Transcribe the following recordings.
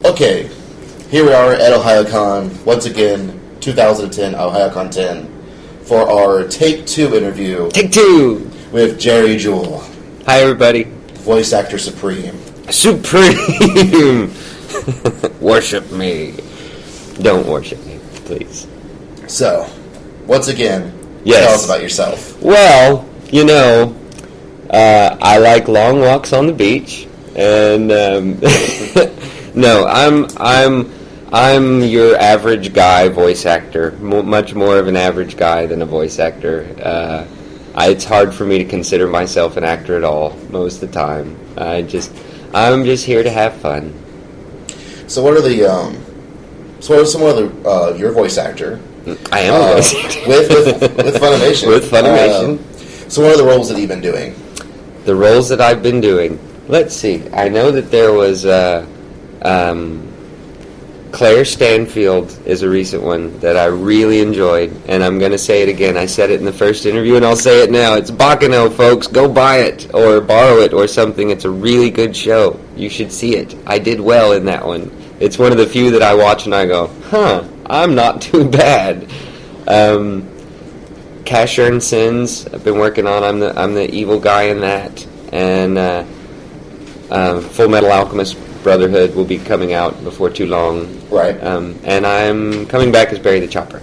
Okay, here we are at Ohayocon, once again, 2010, Ohayocon 10, for our Take 2 interview. Take 2! With Jerry Jewell. Hi, everybody. Voice actor supreme. Supreme! Worship me. Don't worship me, please. So, once again, yes. Tell us about yourself. Well, I like long walks on the beach, and no, I'm your average guy voice actor. Much more of an average guy than a voice actor. It's hard for me to consider myself an actor at all most of the time. I'm just here to have fun. So what are some of your voice actor? I am a voice actor with Funimation. With Funimation. So what are the roles that you've been doing? The roles that I've been doing. Let's see. I know that there was Claire Stanfield is a recent one that I really enjoyed, and I'm going to say it again. I said it in the first interview, and I'll say it now. It's Bakano, folks. Go buy it or borrow it or something. It's a really good show. You should see it. I did well in that one. It's one of the few that I watch and I go, I'm not too bad. Cash Earned Sins, I've been working on. I'm the evil guy in that, and Full Metal Alchemist Brotherhood will be coming out before too long. Right. And I'm coming back as Barry the Chopper.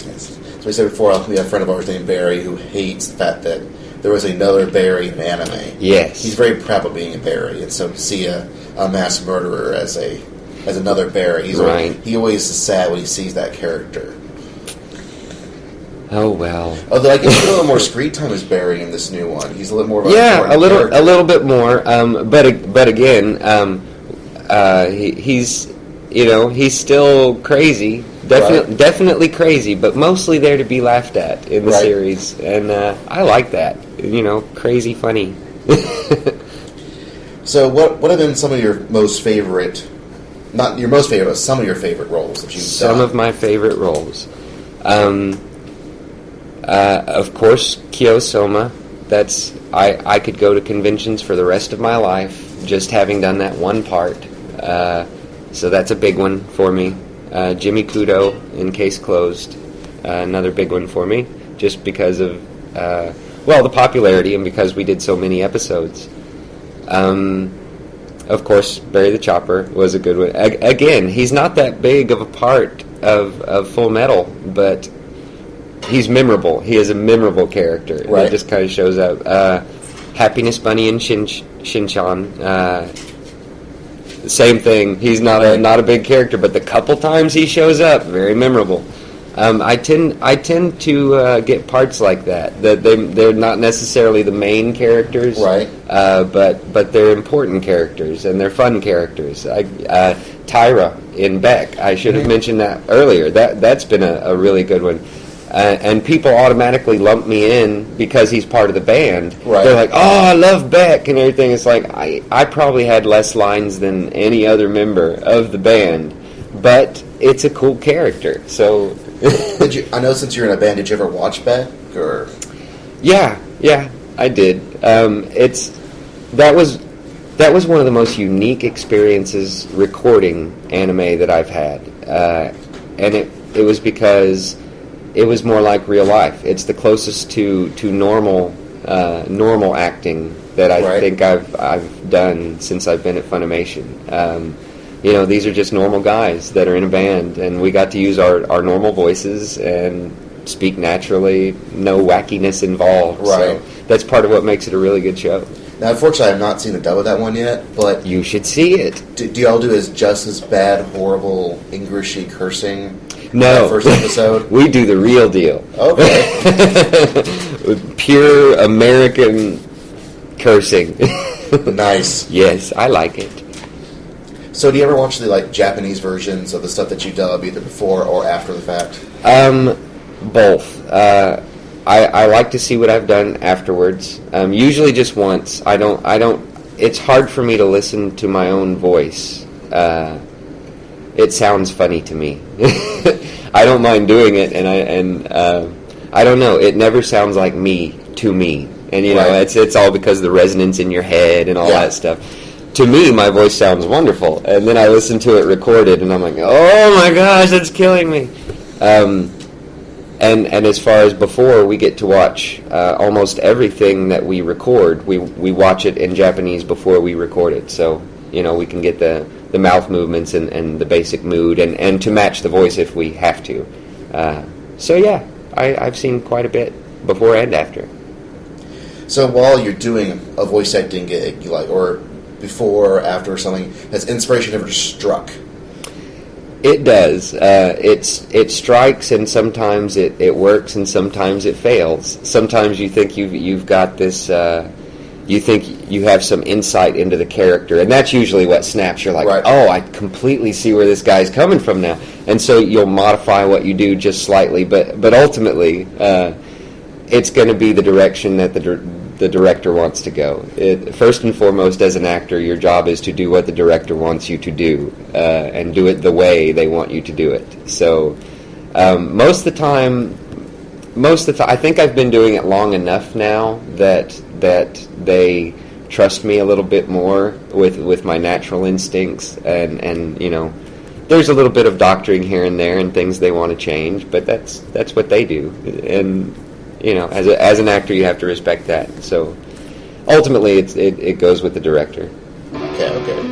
Yes. So we said before, we have a friend of ours named Barry who hates the fact that there was another Barry in anime. Yes. He's very proud of being a Barry, and so to see a mass murderer as another Barry, he always is sad when he sees that character. Oh well. Although I guess a little more screen time as Barry in this new one. He's a little more of a little bit more. But again, he's still crazy. Definitely crazy, but mostly there to be laughed at in the series, and I like that. Crazy funny. So what have been some of your most favorite? Not your most favorite, but some of your favorite roles that you've done. Some of my favorite roles. Of course, Kiyosoma. I could go to conventions for the rest of my life just having done that one part. So that's a big one for me. Jimmy Kudo in Case Closed, another big one for me, just because of the popularity and because we did so many episodes. Of course, Barry the Chopper was a good one. Again, he's not that big of a part of Full Metal, but he's memorable. He is a memorable character. Right. It just kind of shows up. Happiness Bunny and Shin-chan. Same thing. He's not a big character, but the couple times he shows up, very memorable. I tend to get parts like that. That they're not necessarily the main characters, right? But they're important characters and they're fun characters. Tyra in Beck. I should have mentioned that earlier. That's been a really good one. And people automatically lump me in because he's part of the band. Right. They're like, "Oh, I love Beck," and everything. It's like I probably had less lines than any other member of the band, but it's a cool character. So, I know since you're in a band, did you ever watch Beck? Or yeah, I did. That was one of the most unique experiences recording anime that I've had, and it was because it was more like real life. It's the closest to normal acting that I think I've done since I've been at Funimation. These are just normal guys that are in a band, and we got to use our normal voices and speak naturally, no wackiness involved. Right. So that's part of what makes it a really good show. Now, unfortunately, I have not seen the dub of that one yet, but you should see it. Do y'all do just as bad, horrible, Englishy cursing? No. First episode? We do the real deal. Okay. Pure American cursing. Nice. Yes, I like it. So do you ever watch the Japanese versions of the stuff that you dub either before or after the fact? Both. I like to see what I've done afterwards. Usually just once. I don't it's hard for me to listen to my own voice. It sounds funny to me. I don't mind doing it, and I don't know. It never sounds like me to me, and it's all because of the resonance in your head and all that stuff. to me, my voice sounds wonderful. And then I listen to it recorded, and I'm like, oh my gosh, it's killing me. And as far as before, we get to watch almost everything that we record. We watch it in Japanese before we record it. So, we can get the mouth movements and the basic mood and to match the voice if we have to. So, yeah, I've seen quite a bit before and after. So while you're doing a voice acting gig, or before, or after, or something, has inspiration ever struck? It does. It strikes, and sometimes it works, and sometimes it fails. Sometimes you think you've got this. You think you have some insight into the character, and that's usually what snaps. You're like, oh, I completely see where this guy's coming from now, and so you'll modify what you do just slightly, but ultimately, it's going to be the direction that the director wants to go. First and foremost, as an actor, your job is to do what the director wants you to do, and do it the way they want you to do it. So most of the time, I think I've been doing it long enough now that they trust me a little bit more with my natural instincts, and there's a little bit of doctoring here and there and things they want to change, but that's what they do. And as an actor, you have to respect that. So ultimately, it goes with the director. Okay.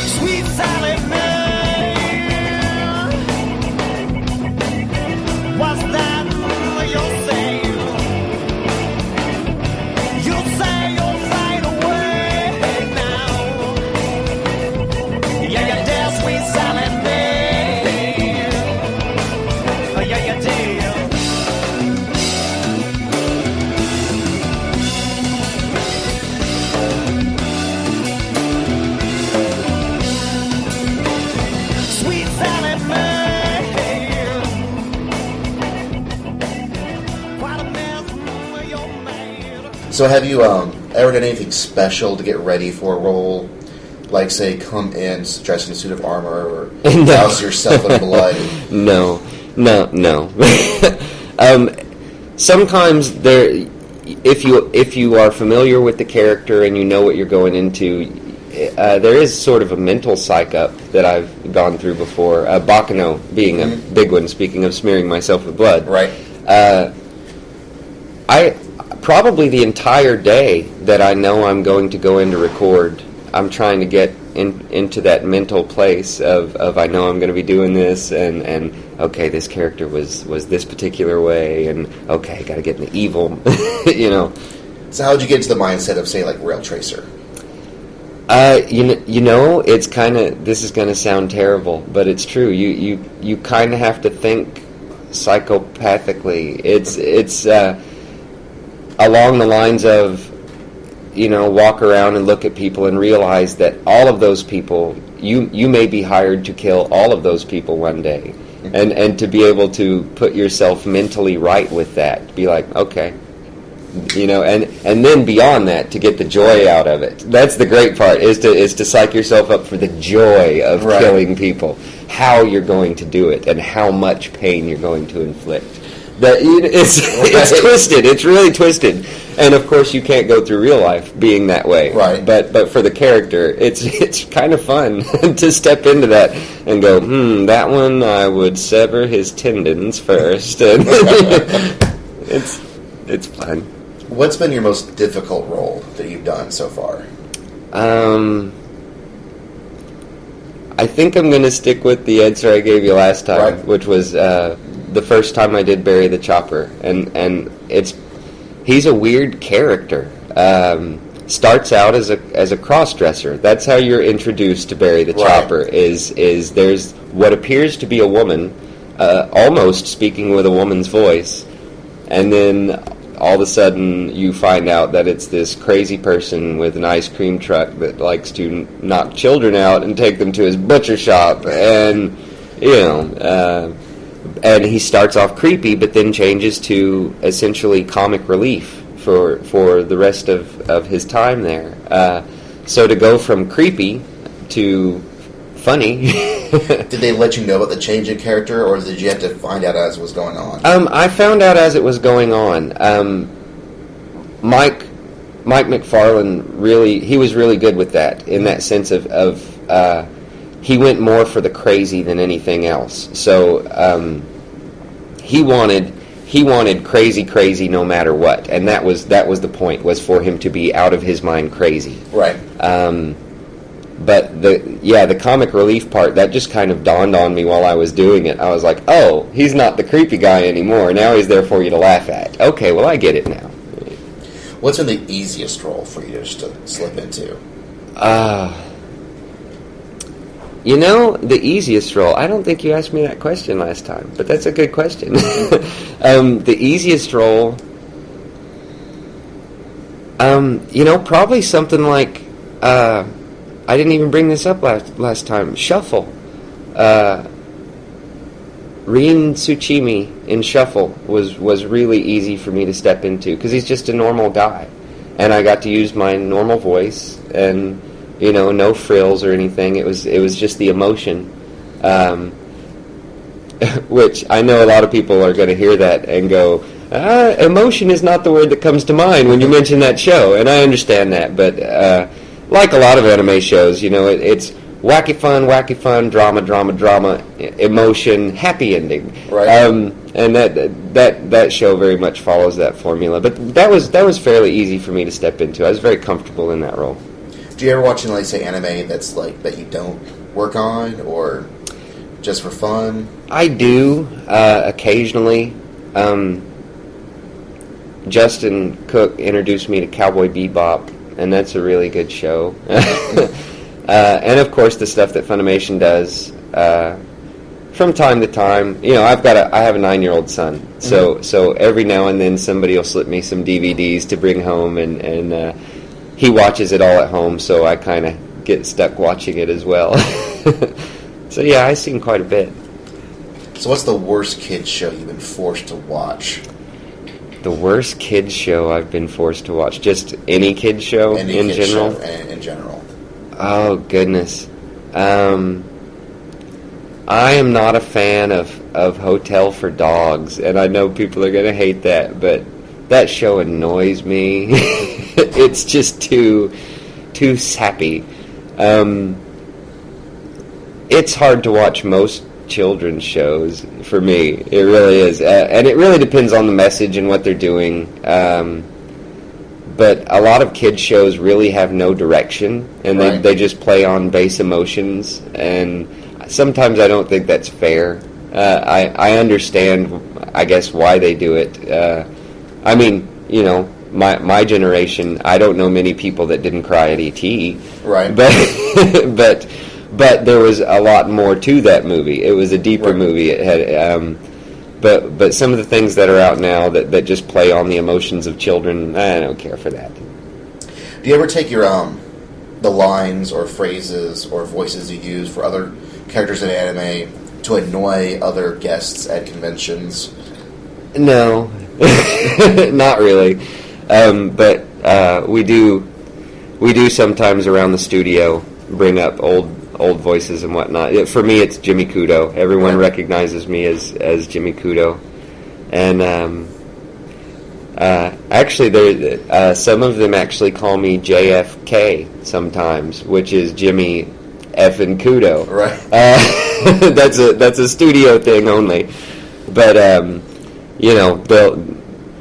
Sweet Sally Mae, what's that you'll say? You'll say you'll find a way now. Yeah, you dare, sweet Sally Mae. So have you ever done anything special to get ready for a role? Like, say, come in dressed in a suit of armor, or douse yourself in blood? No. Sometimes if you are familiar with the character and you know what you're going into, there is sort of a mental psych-up that I've gone through before. Bakano being a big one, speaking of smearing myself with blood. Right. I probably the entire day that I know I'm going to go in to record, I'm trying to get into that mental place of I know I'm going to be doing this, and okay, this character was this particular way, and okay, I got to get in the evil, So how did you get into the mindset of, say, like Rail Tracer? It's kind of, this is going to sound terrible, but it's true. You kind of have to think psychopathically. It's along the lines of, walk around and look at people and realize that all of those people, you may be hired to kill all of those people one day. And to be able to put yourself mentally right with that, to be like, okay, and then beyond that, to get the joy out of it. That's the great part, is to psych yourself up for the joy of killing people, how you're going to do it, and how much pain you're going to inflict. It's twisted. It's really twisted, and of course you can't go through real life being that way. Right. But for the character, it's kind of fun to step into that and go, that one I would sever his tendons first, and it's fun. What's been your most difficult role that you've done so far? I think I'm going to stick with the answer I gave you last time, which was the first time I did Barry the Chopper, and he's a weird character. Starts out as a cross-dresser. That's how you're introduced to Barry the Chopper. Is there's what appears to be a woman, almost speaking with a woman's voice, and then all of a sudden you find out that it's this crazy person with an ice cream truck that likes to knock children out and take them to his butcher shop, and and he starts off creepy, but then changes to essentially comic relief for the rest of his time there. So to go from creepy to funny. Did they let you know about the change in character, or did you have to find out as it was going on? I found out as it was going on. Mike McFarlane he was really good with that, in that sense of he went more for the crazy than anything else. So he wanted crazy no matter what, and that was the point, was for him to be out of his mind crazy. Right. But the comic relief part, that just kind of dawned on me while I was doing it. I was like, oh, he's not the creepy guy anymore. Now he's there for you to laugh at. Okay, well, I get it now. What's been the easiest role for you just to slip into? The easiest role, I don't think you asked me that question last time, but that's a good question. The easiest role, probably something like, I didn't even bring this up last time, Shuffle. Rin Tsuchimi in Shuffle was really easy for me to step into, because he's just a normal guy. And I got to use my normal voice, and no frills or anything. It was just the emotion, which I know a lot of people are going to hear that and go, emotion is not the word that comes to mind when you mention that show, and I understand that. But like a lot of anime shows, it's wacky fun, drama, emotion, happy ending. Right. And that show very much follows that formula. But that was fairly easy for me to step into. I was very comfortable in that role. Do you ever watch, say, anime that's that you don't work on, or just for fun? I do, occasionally. Justin Cook introduced me to Cowboy Bebop, and that's a really good show. And of course, the stuff that Funimation does from time to time. I have a 9-year-old son, so every now and then somebody will slip me some DVDs to bring home, and he watches it all at home, so I kind of get stuck watching it as well. So yeah, I've seen quite a bit. So what's the worst kids show you've been forced to watch? The worst kids show I've been forced to watch? Just any kids show in general? In general. Oh, goodness. I am not a fan of Hotel for Dogs, and I know people are going to hate that, but that show annoys me. It's just too sappy. It's hard to watch most children's shows for me. It really is, and it really depends on the message and what they're doing. But a lot of kids shows really have no direction, and they just play on base emotions, and sometimes I don't think that's fair. I understand, I guess, why they do it. My generation, I don't know many people that didn't cry at E.T. Right. But there was a lot more to that movie. It was a deeper movie. It had, but some of the things that are out now that just play on the emotions of children, I don't care for that. Do you ever take your the lines or phrases or voices you use for other characters in anime to annoy other guests at conventions? No, not really. But we do sometimes around the studio bring up old voices and whatnot. For me, it's Jimmy Kudo. Everyone recognizes me as Jimmy Kudo, and actually, some of them actually call me JFK sometimes, which is Jimmy Effin Kudo. Right. That's a studio thing only, but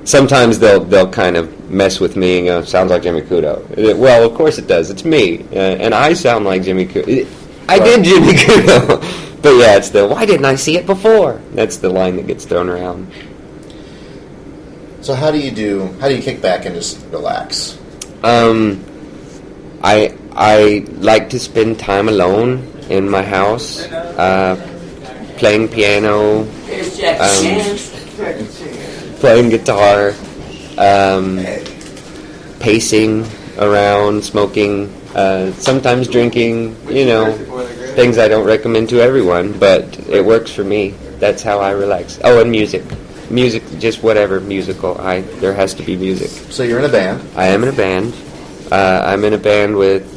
sometimes they'll kind of mess with me and go, sounds like Jimmy Kudo. Well, of course it does. It's me, and I sound like Jimmy Kudo. I did Jimmy Kudo, but yeah, it's why didn't I see it before? That's the line that gets thrown around. So how do you kick back and just relax? I like to spend time alone in my house, playing piano, playing guitar, pacing around, smoking, sometimes drinking, things I don't recommend to everyone, but it works for me. That's how I relax. Oh, and music, just whatever musical. There has to be music. So you're in a band? I am in a band. I'm in a band with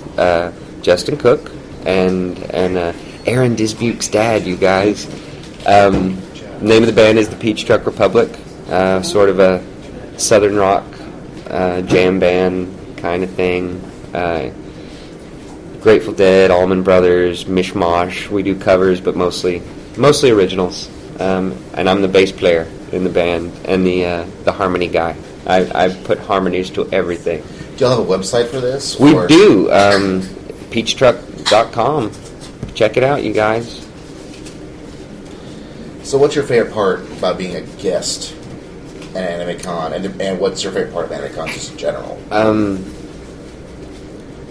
Justin Cook and Aaron Disbuke's dad, you guys. The name of the band is the Peach Truck Republic, sort of a southern rock jam band kind of thing. Grateful Dead, Allman Brothers, Mishmash. We do covers, but mostly originals. And I'm the bass player in the band and the harmony guy. I put harmonies to everything. Do y'all have a website for this? We do. Peachtruck.com. Check it out, you guys. So what's your favorite part about being a guest at AnimeCon? And what's your favorite part of AnimeCon just in general?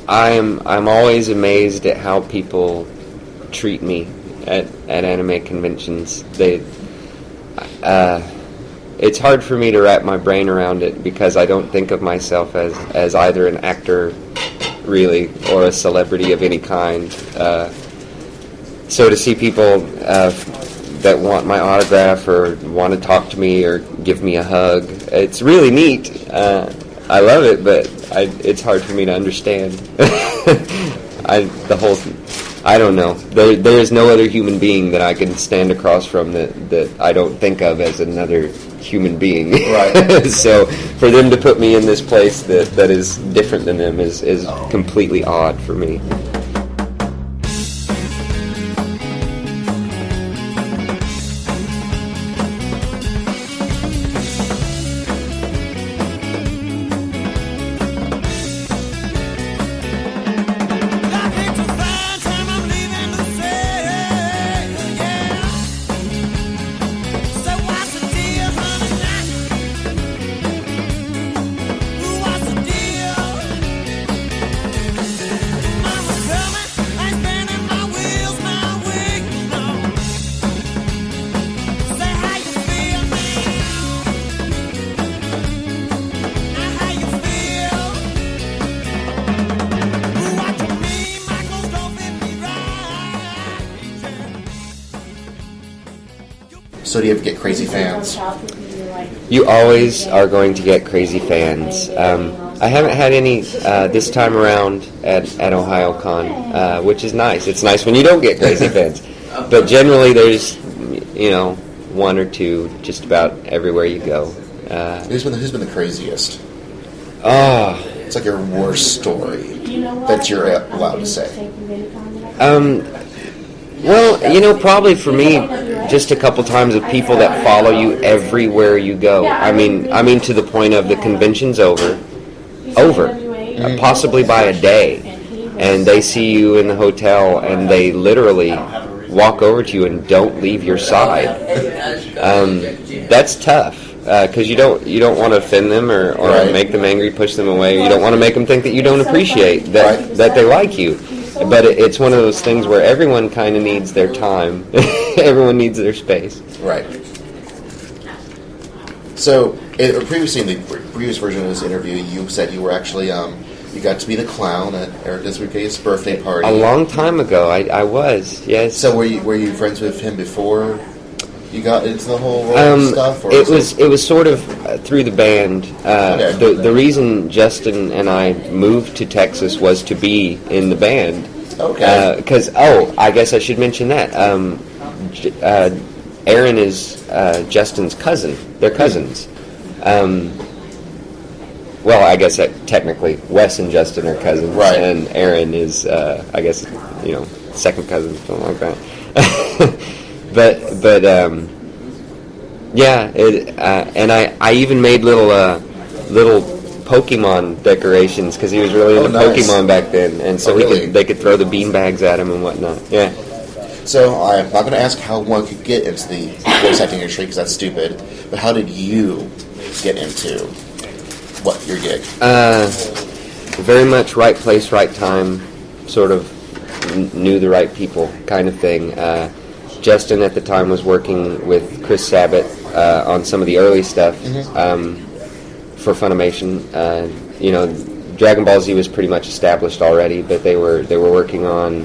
I'm always amazed at how people treat me at anime conventions. It's hard for me to wrap my brain around it because I don't think of myself as either an actor, really, or a celebrity of any kind. So to see people that want my autograph or want to talk to me or give me a hug, it's really neat. I love it, but it's hard for me to understand. I don't know. There is no other human being that I can stand across from that I don't think of as another human being. Right. So for them to put me in this place that is different than them is completely odd for me. So do you ever get crazy fans? You always are going to get crazy fans. I haven't had any this time around at Ohayocon, which is nice. It's nice when you don't get crazy fans. But generally there's, one or two just about everywhere you go. Who's been the craziest? It's like your worst story that you're allowed to say. Well, probably for me, just a couple times of people that follow you everywhere you go. I mean to the point of the convention's over, possibly by a day, and they see you in the hotel and they literally walk over to you and don't leave your side. That's tough because you don't want to offend them or make them angry, push them away. You don't want to make them think that you don't appreciate that they like you. But it's one of those things where everyone kind of needs their time. Everyone needs their space. Right. So, previously in the previous version of this interview, you said you were actually, you got to be the clown at Eric Desriquet's birthday party. A long time ago, I was, yes. So were you friends with him before you got into the whole stuff? Or it was sort of through the band. Okay. The reason Justin and I moved to Texas was to be in the band. Okay. Because I guess I should mention that. Aaron is Justin's cousin. They're cousins. Well, I guess technically Wes and Justin are cousins, right? And Aaron is, I guess, second cousin, something like that. But yeah. And I even made little Pokemon decorations because he was really into Pokemon back then, and so they could throw the beanbags at him and whatnot. Yeah. So I'm not going to ask how one could get into the voice acting industry because that's stupid. But how did you get into your gig? Very much right place, right time. Sort of knew the right people, kind of thing. Justin at the time was working with Chris Sabat on some of the early stuff. For Funimation. Dragon Ball Z was pretty much established already, but they were working on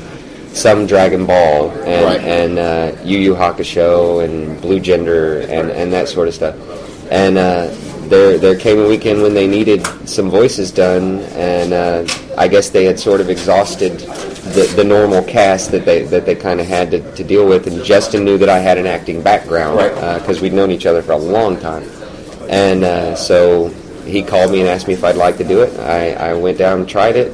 some Dragon Ball and Yu Yu Hakusho and Blue Gender and that sort of stuff. And there came a weekend when they needed some voices done, and I guess they had sort of exhausted the normal cast that they kind of had to deal with. And Justin knew that I had an acting background because we'd known each other for a long time, and so he called me and asked me if I'd like to do it. I went down and tried it.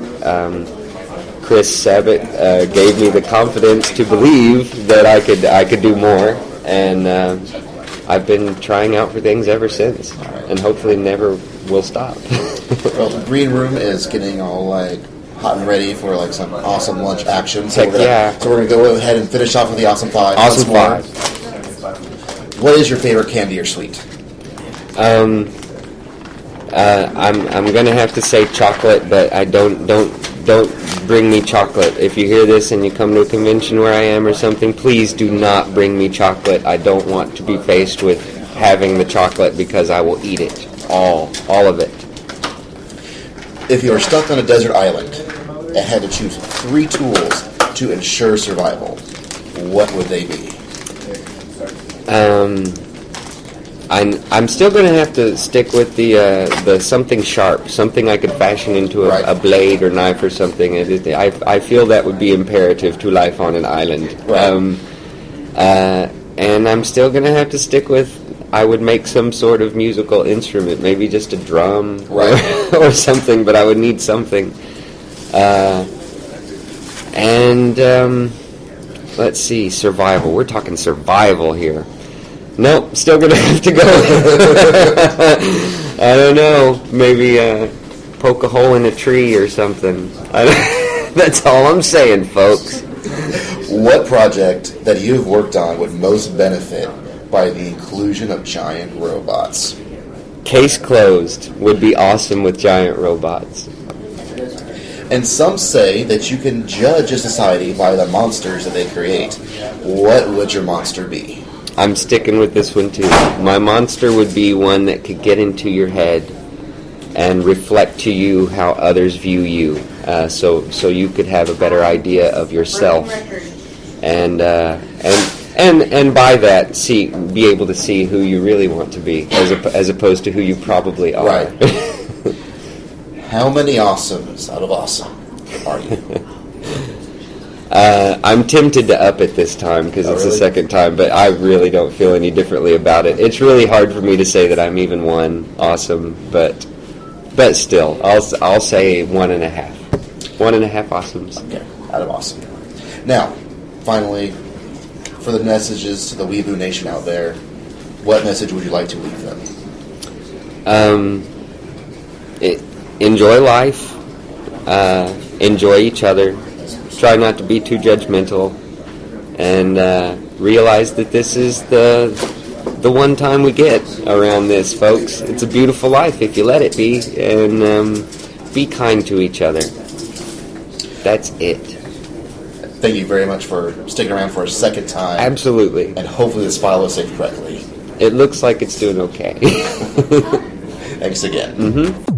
Chris Sabat gave me the confidence to believe that I could do more, and I've been trying out for things ever since, and hopefully never will stop. Well, the green room is getting all like hot and ready for like some awesome lunch action. So Heck yeah. So we're gonna go ahead and finish off with the Awesome Five. Awesome once more. Five. What is your favorite candy or sweet? I'm gonna have to say chocolate, but I don't bring me chocolate. If you hear this and you come to a convention where I am or something, please do not bring me chocolate. I don't want to be faced with having the chocolate because I will eat it all of it. If you were stuck on a desert island and had to choose 3 tools to ensure survival, what would they be? I'm still going to have to stick with the something sharp, something I could fashion into a blade or knife or something. I feel that would be imperative to life on an island. Right. And I'm still going to have to stick with, I would make some sort of musical instrument, maybe just a drum or something, but I would need something. Let's see, survival. We're talking survival here. Nope, still going to have to go. I don't know, maybe poke a hole in a tree or something. That's all I'm saying, folks. What project that you've worked on would most benefit by the inclusion of giant robots? Case closed would be awesome with giant robots. And some say that you can judge a society by the monsters that they create. What would your monster be? I'm sticking with this one too. My monster would be one that could get into your head and reflect to you how others view you, so you could have a better idea of yourself, and by that be able to see who you really want to be, as opposed to who you probably are. Right. How many awesomes out of awesome are you? I'm tempted to up it this time because it's the second time, but I really don't feel any differently about it. It's really hard for me to say that I'm even one awesome, but still, I'll say 1.5. 1.5 awesomes. Okay, out of awesome. Now, finally, for the messages to the Weeboo Nation out there, what message would you like to leave them? Enjoy life. Enjoy each other. Try not to be too judgmental, and realize that this is the one time we get around this, folks. It's a beautiful life if you let it be, and be kind to each other. That's it. Thank you very much for sticking around for a second time. Absolutely. And hopefully this file is saved correctly. It looks like it's doing okay. Thanks again. Mm-hmm.